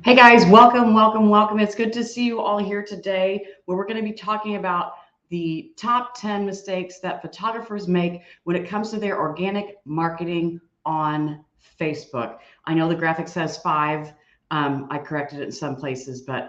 Hey guys, welcome, welcome, welcome. It's good to see you all here today where we're going to be talking about the top 10 mistakes that photographers make when it comes to their organic marketing on Facebook. I know the graphic says five. I corrected it in some places, but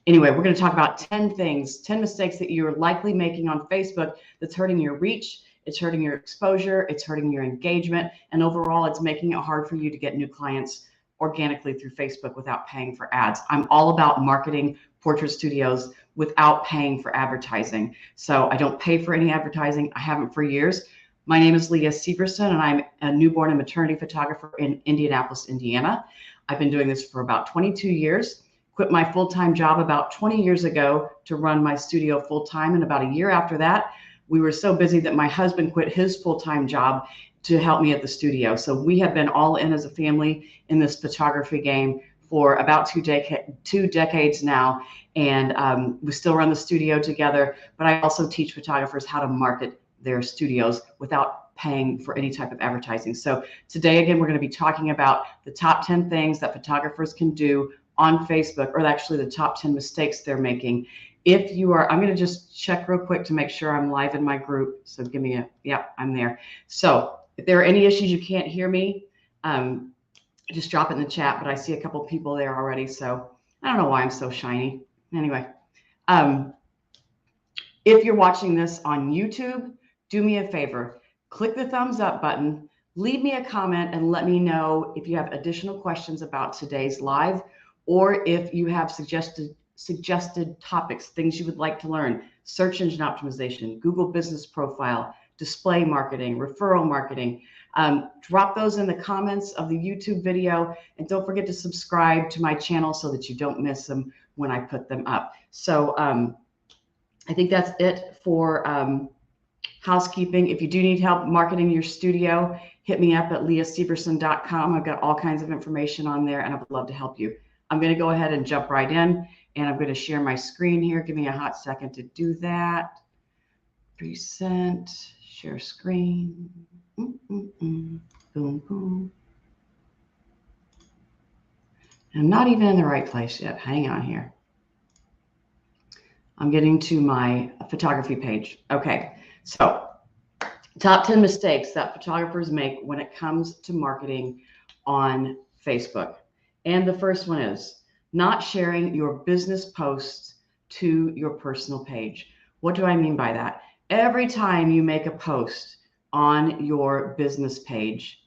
anyway, we're going to talk about 10 things, 10 mistakes that you're likely making on Facebook that's hurting your reach, it's hurting your exposure, it's hurting your engagement, and overall, it's making it hard for you to get new clients organically through Facebook without paying for ads. I'm all about marketing portrait studios without paying for advertising. So I don't pay for any advertising. I haven't for years. My name is Leah Severson, and I'm a newborn and maternity photographer in Indianapolis, Indiana. I've been doing this for about 22 years. Quit my full-time job about 20 years ago to run my studio full-time. And about a year after that, we were so busy that my husband quit his full-time job to help me at the studio. So we have been all in as a family in this photography game for about two decades now. And we still run the studio together, but I also teach photographers how to market their studios without paying for any type of advertising. So today, again, we're going to be talking about the top 10 things that photographers can do on Facebook, or actually the top 10 mistakes they're making. If you are, I'm going to just check real quick to make sure I'm live in my group. So give me yep, I'm there. So if there are any issues you can't hear me, just drop it in the chat. But I see a couple people there already, so I don't know why I'm so shiny. Anyway, if you're watching this on YouTube, do me a favor. Click the thumbs up button, leave me a comment, and let me know if you have additional questions about today's live, or if you have suggested topics, things you would like to learn: search engine optimization, Google business profile, display marketing, referral marketing. Drop those in the comments of the YouTube video, and don't forget to subscribe to my channel so that you don't miss them when I put them up. So I think that's it for housekeeping. If you do need help marketing your studio, hit me up at leahseverson.com. I've got all kinds of information on there, and I would love to help you. I'm going to go ahead and jump right in, and I'm going to share my screen here. Give me a hot second to do that. Present, share screen. Boom, boom. I'm not even in the right place yet. Hang on here. I'm getting to my photography page. Okay, so top 10 mistakes that photographers make when it comes to marketing on Facebook. And the first one is not sharing your business posts to your personal page. What do I mean by that? Every time you make a post on your business page,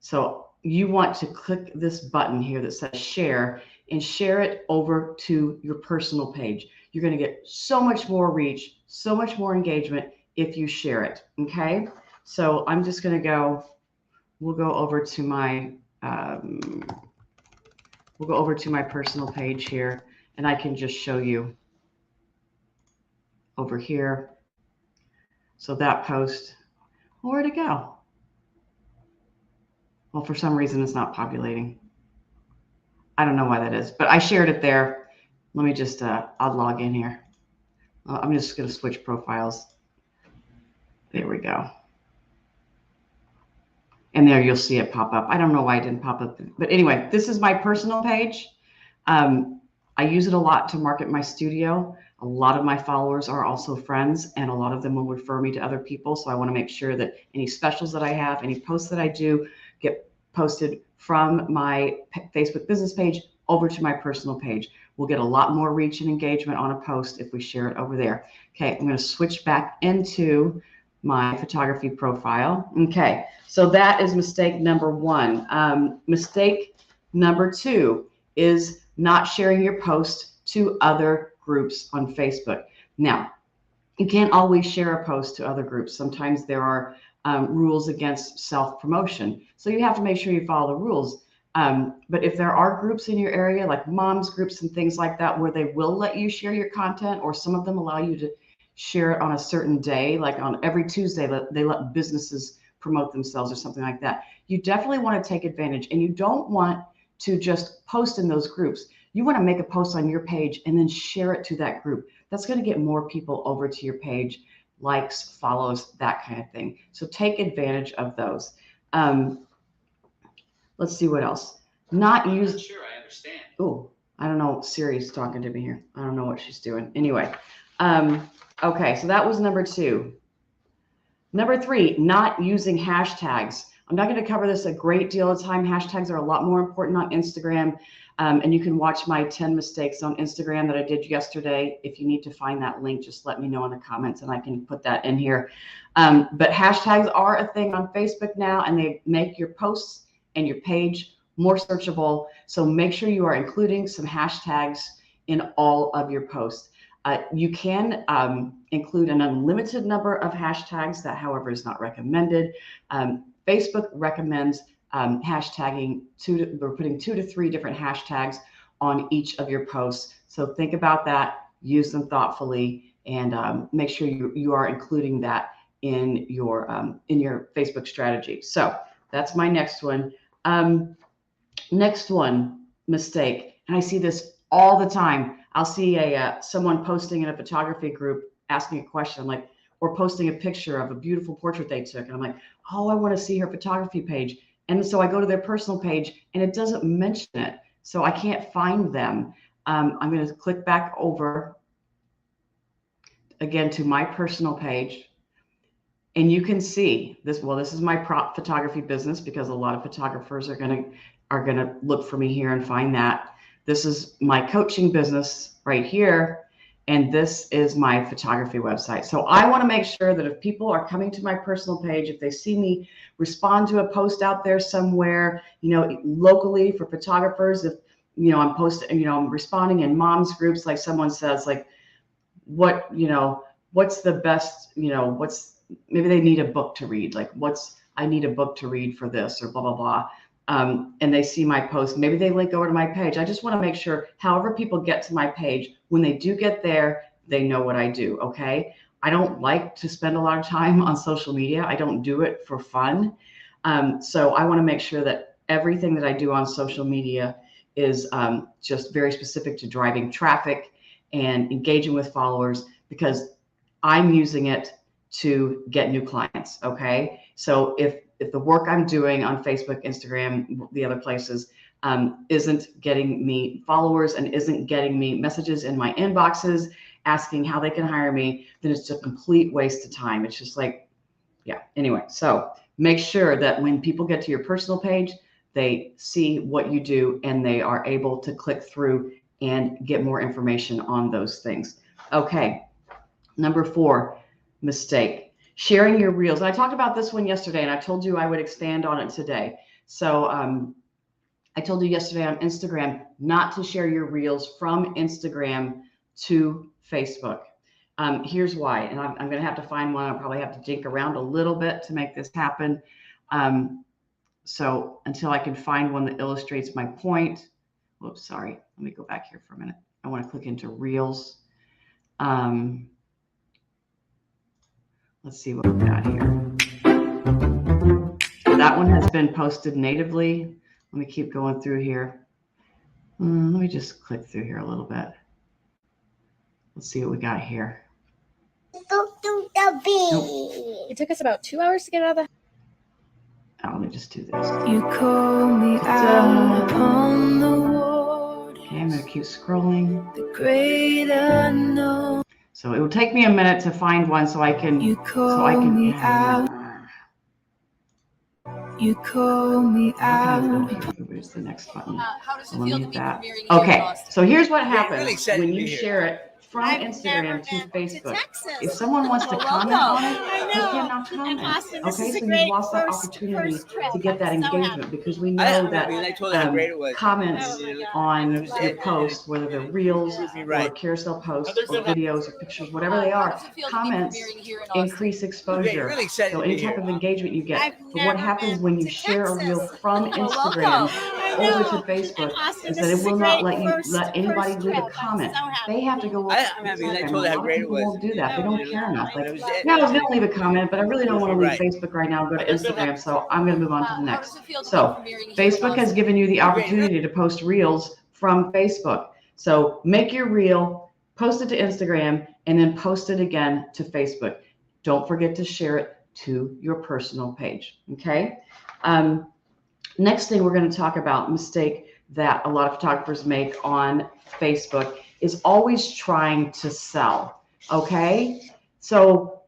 so you want to click this button here that says share and share it over to your personal page. You're going to get so much more reach, so much more engagement if you share it. Okay. So I'm just going to go, we'll go over to my personal page here, and I can just show you over here. So that post, where'd it go? Well, for some reason it's not populating. I don't know why that is, but I shared it there. Let me just, I'll log in here. I'm just going to switch profiles. There we go. And there you'll see it pop up. I don't know why it didn't pop up. But anyway, this is my personal page. I use it a lot to market my studio. A lot of my followers are also friends, and a lot of them will refer me to other people. So I want to make sure that any specials that I have, any posts that I do, get posted from my Facebook business page over to my personal page. We'll get a lot more reach and engagement on a post if we share it over there. Okay, I'm going to switch back into my photography profile. Okay, so that is mistake number one. Mistake number two is not sharing your post to other groups on Facebook. Now, you can't always share a post to other groups. Sometimes there are rules against self-promotion. So you have to make sure you follow the rules. But if there are groups in your area, like moms groups and things like that, where they will let you share your content, or some of them allow you to share it on a certain day, like on every Tuesday, they let businesses promote themselves or something like that. You definitely want to take advantage, and you don't want to just post in those groups. You want to make a post on your page and then share it to that group. That's going to get more people over to your page, likes, follows, that kind of thing. So take advantage of those. Let's see what else. I'm not sure I understand. Oh, I don't know. Siri's talking to me here. I don't know what she's doing. Anyway, okay, so that was number 2. Number 3, not using hashtags. I'm not going to cover this a great deal of time. Hashtags are a lot more important on Instagram. And you can watch my 10 mistakes on Instagram that I did yesterday. If you need to find that link, just let me know in the comments and I can put that in here. But hashtags are a thing on Facebook now, and they make your posts and your page more searchable. So make sure you are including some hashtags in all of your posts. You can include an unlimited number of hashtags. That, however, is not recommended. Facebook recommends hashtagging we're putting 2 to 3 different hashtags on each of your posts. So think about that, use them thoughtfully, and make sure you are including that in your Facebook strategy. So that's my next one. Next one, mistake, and I see this all the time. I'll see someone posting in a photography group asking a question. I'm like, or posting a picture of a beautiful portrait they took, and I'm like, oh, I want to see her photography page. And so I go to their personal page and it doesn't mention it. So I can't find them. I'm going to click back over again to my personal page. And you can see this. Well, this is my prop photography business, because a lot of photographers are going to look for me here and find that. This is my coaching business right here. And this is my photography website. So I want to make sure that if people are coming to my personal page, if they see me respond to a post out there somewhere, locally for photographers, if, I'm posting, I'm responding in moms groups, like someone says, like, what's the best, maybe they need a book to read, like I need a book to read for this, or blah, blah, blah. And they see my post, maybe they link over to my page. I just want to make sure, however people get to my page, when they do get there, they know what I do. Okay. I don't like to spend a lot of time on social media. I don't do it for fun. So I want to make sure that everything that I do on social media is just very specific to driving traffic and engaging with followers, because I'm using it to get new clients. Okay. So if the work I'm doing on Facebook, Instagram, the other places, isn't getting me followers and isn't getting me messages in my inboxes asking how they can hire me, then it's a complete waste of time. It's just like, yeah. Anyway, so make sure that when people get to your personal page, they see what you do and they are able to click through and get more information on those things. Okay. Number 4, mistake. Sharing your reels. And I talked about this one yesterday, and I told you I would expand on it today. So I told you yesterday on Instagram not to share your reels from Instagram to Facebook. Here's why, and I'm going to have to find one. I'll probably have to dink around a little bit to make this happen. So until I can find one that illustrates my point. Whoops, sorry. Let me go back here for a minute. I want to click into reels. Let's see what we got here. That one has been posted natively. Let me keep going through here. Let me just click through here a little bit. Let's see what we got here. Nope. It took us about 2 hours to get out of the. Oh, let me just do this. You call me out upon the water. Okay, I'm going to keep scrolling. The great unknown. So it will take me a minute to find one so I can. You call me out. You call me out. Where's the next button? How does it feel to be premiering? Okay, so here's what happens when you share it from Instagram to Facebook. If someone wants to comment on it, they cannot comment. Okay, so you've lost that opportunity to get that engagement, because we know that comments on your posts, whether they're reels or carousel posts or videos or pictures, whatever they are, comments increase exposure. So any type of engagement you get. But what happens when you share a reel from Instagram over to Facebook is that it will not let anybody leave a comment. They have to go. I'm happy. I told her how great it was. Won't do that. They don't care enough. Like, yeah, I was going to leave a comment, but I really don't want to leave Facebook right now. Go to Instagram. So I'm going to move on to the next. So Facebook has given you the opportunity to post reels from Facebook. So make your reel, post it to Instagram, and then post it again to Facebook. Don't forget to share it to your personal page. Okay. Next thing we're going to talk about, mistake that a lot of photographers make on Facebook is always trying to sell. Okay. So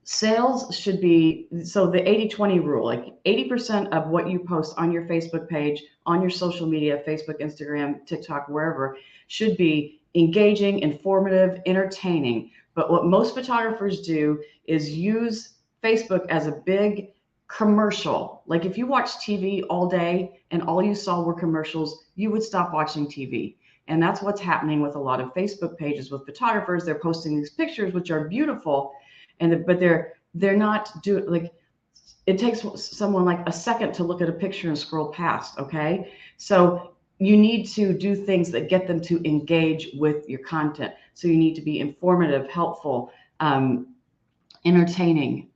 sales should be, so the 80-20 rule, like 80% of what you post on your Facebook page, on your social media, Facebook, Instagram, TikTok, wherever, should be engaging, informative, entertaining. But what most photographers do is use Facebook as a big commercial. Like if you watch TV all day and all you saw were commercials, you would stop watching TV. And that's what's happening with a lot of Facebook pages with photographers. They're posting these pictures, which are beautiful, but they're not doing, like, it takes someone like a second to look at a picture and scroll past. Okay, so you need to do things that get them to engage with your content. So you need to be informative, helpful, entertaining.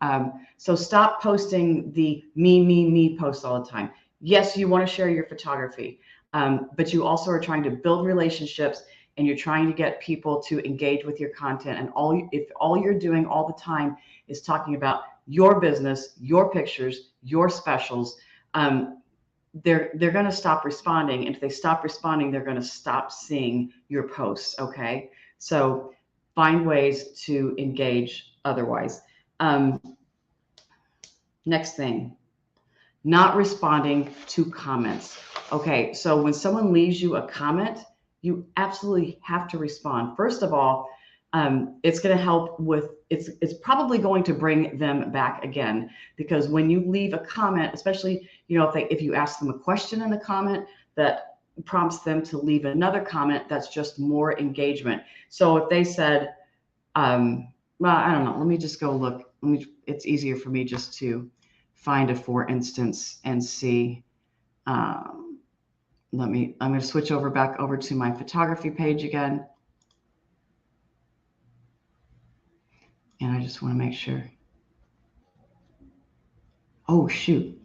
So stop posting the me posts all the time. Yes, you want to share your photography, but you also are trying to build relationships, and you're trying to get people to engage with your content. And if all you're doing all the time is talking about your business, your pictures, your specials, they're going to stop responding. And if they stop responding, they're going to stop seeing your posts. Okay, so find ways to engage otherwise. Next thing, not responding to comments. Okay, so when someone leaves you a comment, you absolutely have to respond. First of all, it's going to help with, it's probably going to bring them back again, because when you leave a comment, especially, if you ask them a question in the comment that prompts them to leave another comment, that's just more engagement. So if they said, well, I don't know, let me just go look. It's easier for me just to find a for instance and see. I'm going to switch back over to my photography page again. And I just want to make sure. Oh, shoot.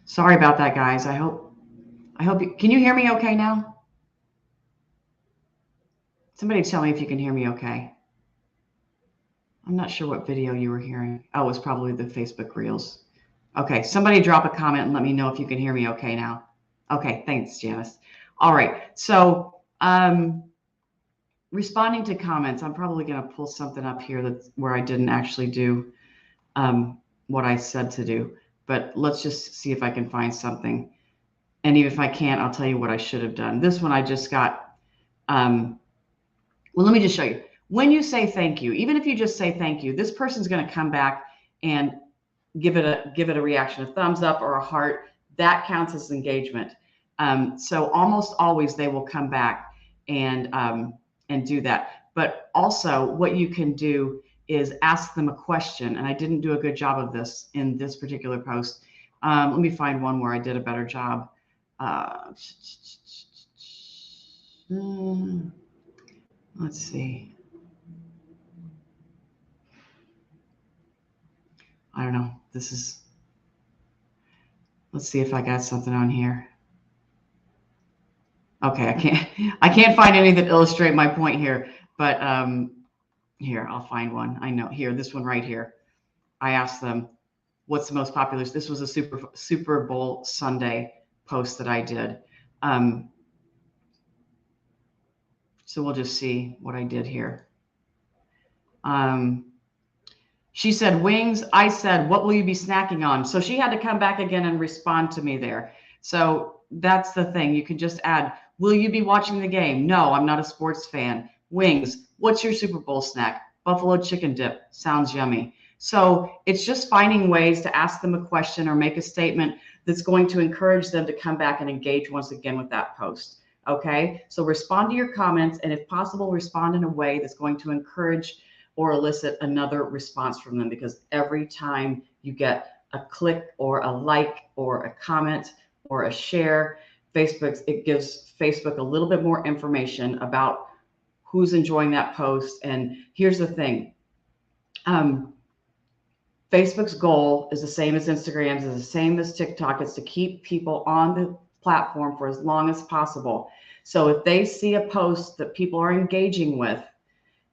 Sorry about that, guys. I hope can you hear me okay now? Somebody tell me if you can hear me okay. I'm not sure what video you were hearing. Oh, it was probably the Facebook Reels. Okay, somebody drop a comment and let me know if you can hear me okay now. Okay, thanks, Janice. All right, so responding to comments, I'm probably going to pull something up here that's where I didn't actually do what I said to do, but let's just see if I can find something. And even if I can't, I'll tell you what I should have done. This one I just got. Well, let me just show you. When you say thank you, even if you just say thank you, this person's going to come back and give it a reaction, a thumbs up or a heart. That counts as engagement. So almost always they will come back and do that. But also what you can do is ask them a question. And I didn't do a good job of this in this particular post. Let me find one where I did a better job. Let's see. I don't know. Let's see if I got something on here. Okay, I can't find any that illustrate my point here, but here, I'll find one. I know here, this one right here. I asked them, what's the most popular? This was a Super Bowl Sunday post that I did. So we'll just see what I did here. She said wings. I said, what will you be snacking on? So she had to come back again and respond to me there. So that's the thing. You can just add, will you be watching the game? No, I'm not a sports fan. Wings. What's your Super Bowl snack? Buffalo chicken dip. Sounds yummy. So it's just finding ways to ask them a question or make a statement that's going to encourage them to come back and engage once again with that post. Okay, so respond to your comments, and if possible, respond in a way that's going to encourage or elicit another response from them, because every time you get a click or a like or a comment or a share, it gives Facebook a little bit more information about who's enjoying that post. And here's the thing. Facebook's goal is the same as Instagram's, is the same as TikTok. It's to keep people on the platform for as long as possible. So if they see a post that people are engaging with,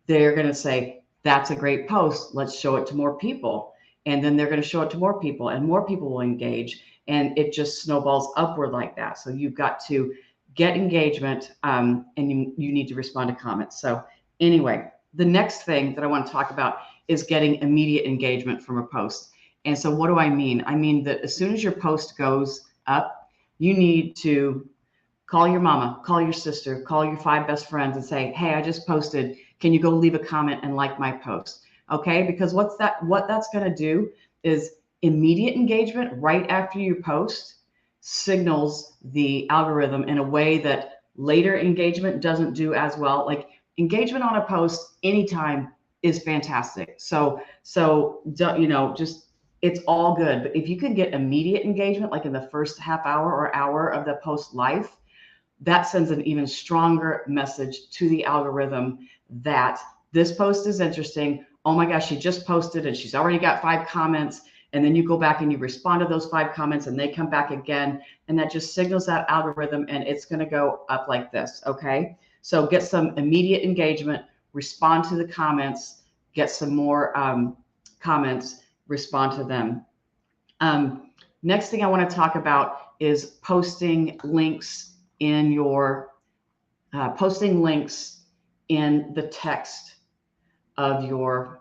they're going to say, that's a great post. Let's show it to more people. And then they're going to show it to more people, and more people will engage. and it just snowballs upward like that. So you've got to get engagement, and you need to respond to comments. So anyway, the next thing that I want to talk about is getting immediate engagement from a post. And so what do I mean? I mean that as soon as your post goes up, you need to call your mama, call your sister, call your 5 best friends and say, hey, I just posted. Can you go leave a comment and like my post? Okay, because what that's going to do is immediate engagement right after you post signals the algorithm in a way that later engagement doesn't do as well. Like engagement on a post anytime is fantastic. So just it's all good. But if you can get immediate engagement, like in the first half hour or hour of the post life, that sends an even stronger message to the algorithm that this post is interesting. Oh my gosh, she just posted and she's already got 5 comments. And then you go back and you respond to those 5 comments and they come back again. And that just signals that algorithm, and it's going to go up like this. Okay. So get some immediate engagement, respond to the comments, get some more comments, respond to them. Next thing I want to talk about is posting links in your in the text of your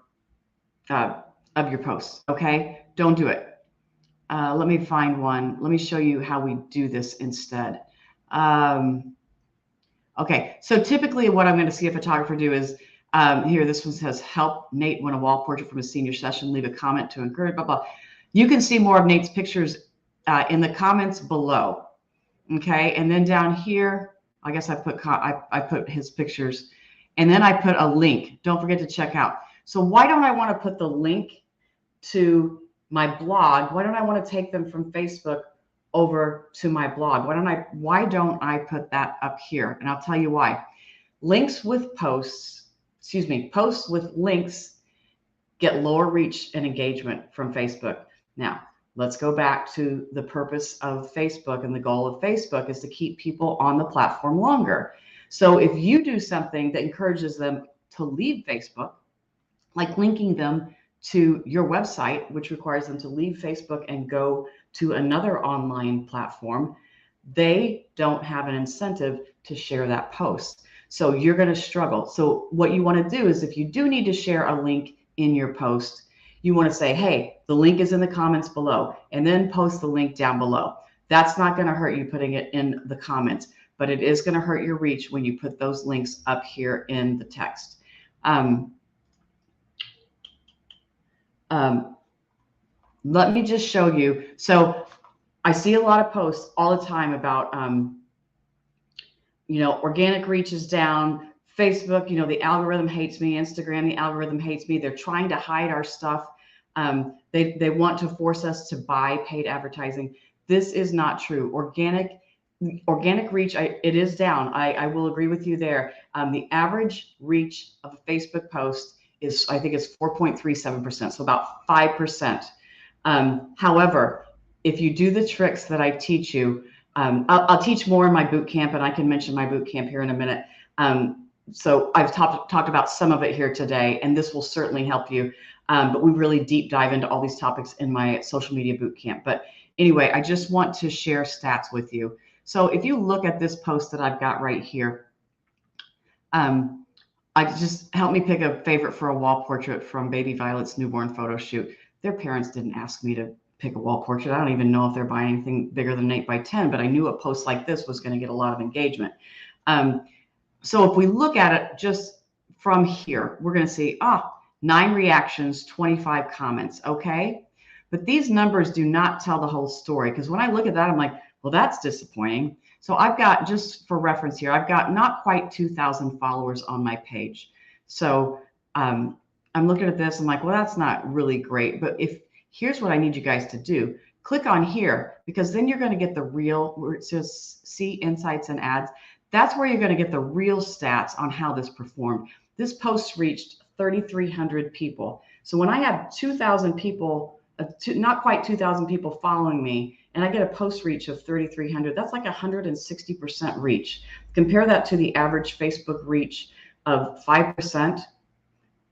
posts. Okay, don't do it. Let me find one. Let me show you how we do this instead. Okay, so typically what I'm going to see a photographer do is here. This one says, "Help Nate win a wall portrait from a senior session. Leave a comment to encourage." Blah blah. You can see more of Nate's pictures in the comments below. Okay, and then down here, I guess I put his pictures, and then I put a link. Don't forget to check out. So why don't I want to put the link to my blog? Why don't I want to take them from Facebook over to my blog? Why don't I put that up here? And I'll tell you why. Posts with links get lower reach and engagement from Facebook. Now, let's go back to the purpose of Facebook, and the goal of Facebook is to keep people on the platform longer. So if you do something that encourages them to leave Facebook, like linking them to your website, which requires them to leave Facebook and go to another online platform, they don't have an incentive to share that post. So you're going to struggle. So what you want to do is, if you do need to share a link in your post, you want to say, hey, the link is in the comments below, and then post the link down below. That's not going to hurt you putting it in the comments, but it is going to hurt your reach when you put those links up here in the text. Let me just show you. So I see a lot of posts all the time about, organic reach is down. Facebook, the algorithm hates me. Instagram, the algorithm hates me. They're trying to hide our stuff. They want to force us to buy paid advertising. This is not true. Organic reach, it is down. I will agree with you there. The average reach of a Facebook post is, I think it's 4.37%, so about 5%. However, if you do the tricks that I teach you, I'll teach more in my boot camp, and I can mention my boot camp here in a minute. So I've talked about some of it here today, and this will certainly help you. But we really deep dive into all these topics in my social media boot camp. But anyway, I just want to share stats with you. So if you look at this post that I've got right here, I just help me pick a favorite for a wall portrait from Baby Violet's newborn photo shoot. Their parents didn't ask me to pick a wall portrait. I don't even know if they're buying anything bigger than 8 by 10, but I knew a post like this was going to get a lot of engagement. So if we look at it just from here, we're going to see, 9 reactions, 25 comments. Okay. But these numbers do not tell the whole story, because when I look at that, I'm like, well, that's disappointing. So I've got, just for reference here, I've got not quite 2,000 followers on my page. So I'm looking at this, I'm like, well, that's not really great. But here's what I need you guys to do. Click on here, because then you're going to get the real, where it says see insights and ads. That's where you're going to get the real stats on how this performed. This post reached 3,300 people. So when I have 2,000 people, not quite 2,000 people following me, and I get a post reach of 3,300, that's like 160% reach. Compare that to the average Facebook reach of 5%,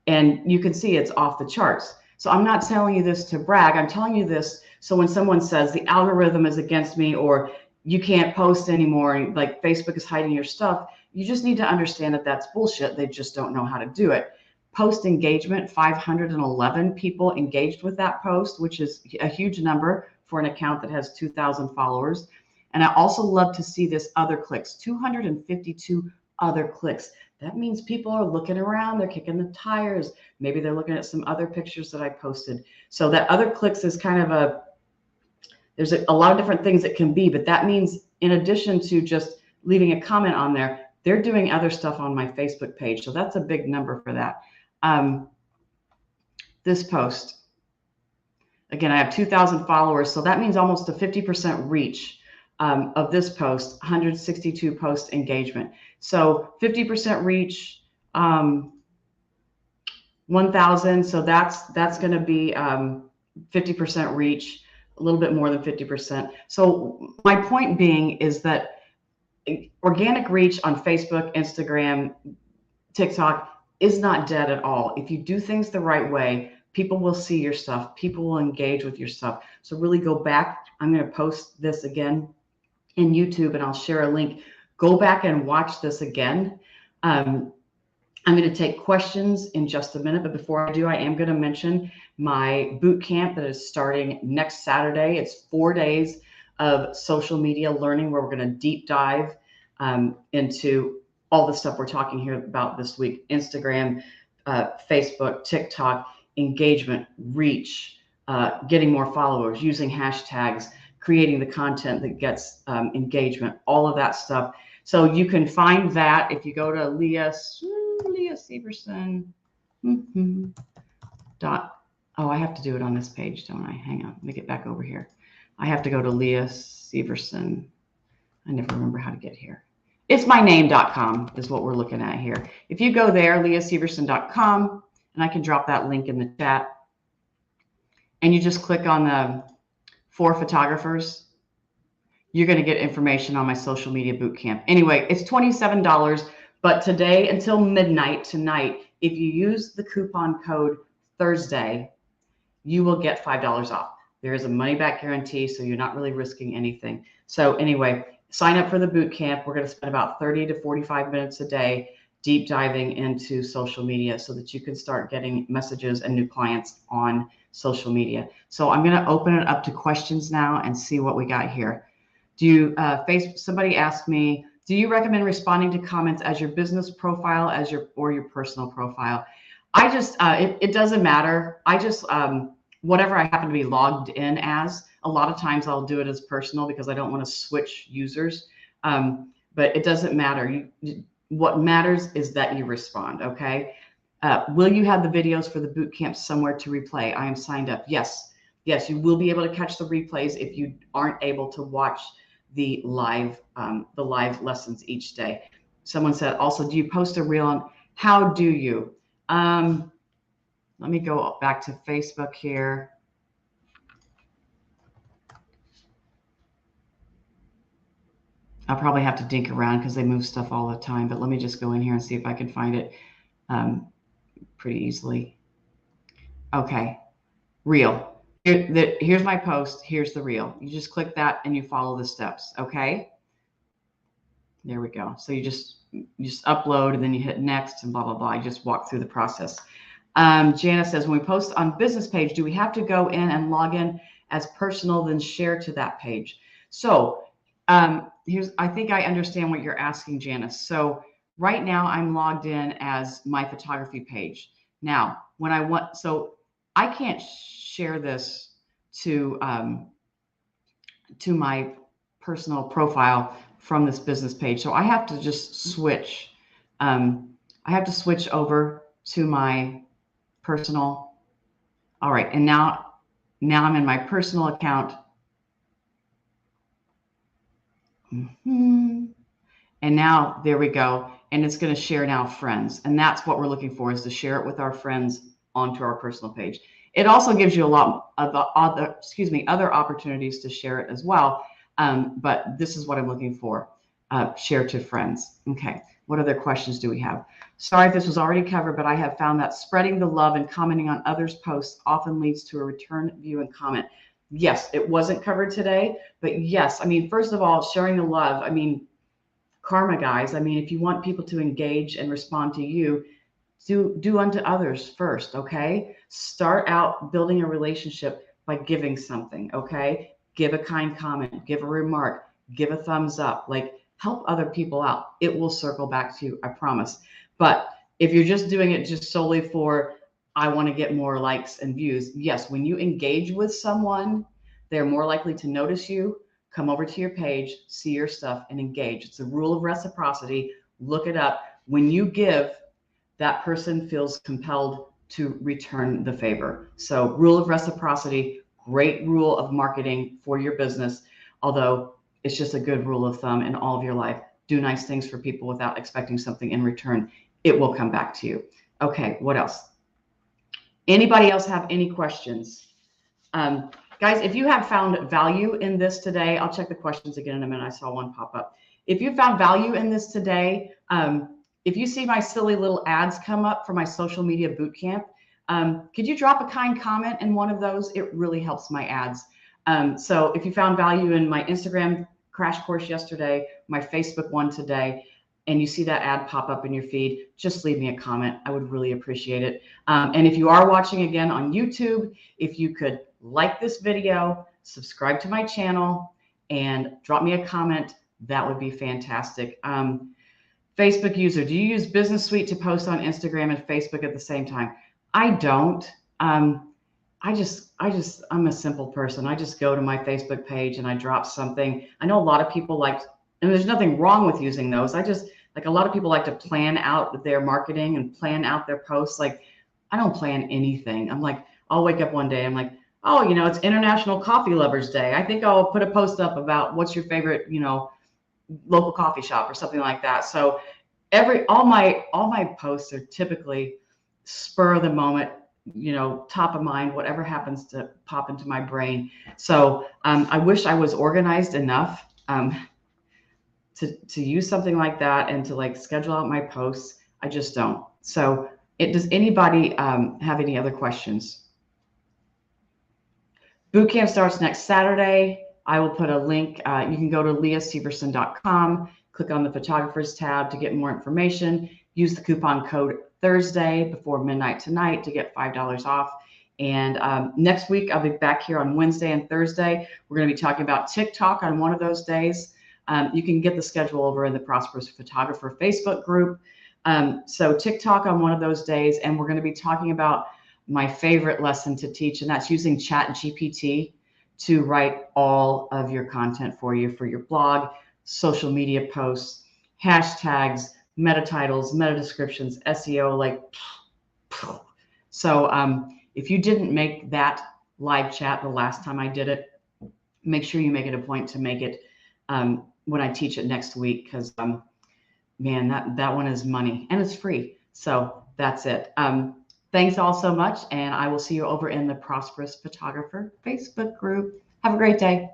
and you can see it's off the charts. So I'm not telling you this to brag. I'm telling you this So when someone says the algorithm is against me, or you can't post anymore, like Facebook is hiding your stuff, you just need to understand that that's bullshit. They just don't know how to do it. Post engagement, 511 people engaged with that post, which is a huge number for an account that has 2,000 followers. And I also love to see this other clicks, 252 other clicks. That means people are looking around, they're kicking the tires. Maybe they're looking at some other pictures that I posted. So that other clicks is kind of there's a lot of different things it can be, but that means in addition to just leaving a comment on there, they're doing other stuff on my Facebook page. So that's a big number for that. This post, again, I have 2,000 followers. So that means almost a 50% reach of this post, 162 post engagement. So 50% reach, 1,000. So that's going to be 50% reach, a little bit more than 50%. So my point being is that organic reach on Facebook, Instagram, TikTok is not dead at all. If you do things the right way, people will see your stuff. People will engage with your stuff. So really go back. I'm going to post this again in YouTube and I'll share a link. Go back and watch this again. I'm going to take questions in just a minute, but before I do, I am going to mention my boot camp that is starting next Saturday. It's 4 days of social media learning where we're going to deep dive into all the stuff we're talking here about this week: Instagram, Facebook, TikTok, engagement, reach, getting more followers, using hashtags, creating the content that gets engagement, all of that stuff. So you can find that if you go to Leah Severson. Oh, I have to do it on this page, don't I? Hang on, let me get back over here. I have to go to Leah Severson. I never remember how to get here. It's myname.com is what we're looking at here. If you go there, leahseverson.com, and I can drop that link in the chat, and you just click on the 4 photographers, you're going to get information on my social media boot camp. Anyway, it's $27, but today until midnight tonight, if you use the coupon code Thursday, you will get $5 off. There is a money back guarantee, so you're not really risking anything. So anyway, sign up for the boot camp. We're going to spend about 30 to 45 minutes a day deep diving into social media so that you can start getting messages and new clients on social media. So I'm going to open it up to questions now and see what we got here. Do you somebody asked me, do you recommend responding to comments as your business profile or your personal profile? I just it doesn't matter. I just whatever I happen to be logged in as. A lot of times I'll do it as personal because I don't want to switch users. But it doesn't matter. What matters is that you respond. Okay. Will you have the videos for the boot camp somewhere to replay? I am signed up. Yes, you will be able to catch the replays if you aren't able to watch the live lessons each day. Someone said, also, do you post a reel on? How do you? Let me go back to Facebook here. I'll probably have to dink around because they move stuff all the time, but let me just go in here and see if I can find it pretty easily. Okay, reel. Here's my post. Here's the reel. You just click that and you follow the steps. Okay. There we go. So you just upload and then you hit next and blah, blah, blah. You just walk through the process. Jana says, when we post on business page, do we have to go in and log in as personal, then share to that page? So I think I understand what you're asking, Janice. So right now I'm logged in as my photography page. Now, when I want, so I can't share this to my personal profile from this business page. So I have to just switch. I have to switch over to my personal. All right. And now I'm in my personal account. And now there we go. And it's going to share now friends. And that's what we're looking for, is to share it with our friends onto our personal page. It also gives you a lot of other opportunities to share it as well. But this is what I'm looking for. Share to friends. Okay. What other questions do we have? Sorry if this was already covered, but I have found that spreading the love and commenting on others' posts often leads to a return view and comment. Yes, it wasn't covered today, but yes, I mean, first of all, sharing the love. I mean, karma, guys. I mean, if you want people to engage and respond to you, do unto others first, okay? Start out building a relationship by giving something, okay? Give a kind comment, give a remark, give a thumbs up, like help other people out. It will circle back to you, I promise. But if you're just doing it just solely for, I want to get more likes and views, yes, when you engage with someone, they're more likely to notice you, come over to your page, see your stuff, and engage. It's a rule of reciprocity. Look it up. When you give, that person feels compelled to return the favor. So rule of reciprocity, great rule of marketing for your business, although it's just a good rule of thumb in all of your life. Do nice things for people without expecting something in return. It will come back to you. Okay, what else? Anybody else have any questions? Guys, if you have found value in this today, I'll check the questions again in a minute. I saw one pop up. If you found value in this today, if you see my silly little ads come up for my social media boot camp, could you drop a kind comment in one of those? It really helps my ads. So if you found value in my Instagram crash course yesterday, my Facebook one today, and you see that ad pop up in your feed, just leave me a comment. I would really appreciate it. And if you are watching again on YouTube, if you could like this video, subscribe to my channel, and drop me a comment, that would be fantastic. Facebook user, do you use Business Suite to post on Instagram and Facebook at the same time? I don't. I'm a simple person. I just go to my Facebook page and I drop something. I know a lot of people like, and there's nothing wrong with using those. I just, like, a lot of people like to plan out their marketing and plan out their posts. Like, I don't plan anything. I'm like, I'll wake up one day, I'm like, oh, you know, it's International Coffee Lovers Day. I think I'll put a post up about what's your favorite, you know, local coffee shop or something like that. So all my posts are typically spur of the moment, you know, top of mind, whatever happens to pop into my brain. So I wish I was organized enough to use something like that and to like schedule out my posts. I just don't. So does anybody have any other questions? Bootcamp starts next Saturday. I will put a link. You can go to leahseverson.com, click on the photographers tab to get more information. Use the coupon code Thursday before midnight tonight to get $5 off. And next week, I'll be back here on Wednesday and Thursday. We're going to be talking about TikTok on one of those days. You can get the schedule over in the Prosperous Photographer Facebook group. So TikTok on one of those days, and we're going to be talking about my favorite lesson to teach, and that's using ChatGPT to write all of your content for you, for your blog, social media posts, hashtags, meta titles, meta descriptions, SEO, like, so if you didn't make that live chat the last time I did it, make sure you make it a point to make it when I teach it next week, because man, that one is money and it's free. So that's it. Thanks all so much, and I will see you over in the Prosperous Photographer Facebook group. Have a great day.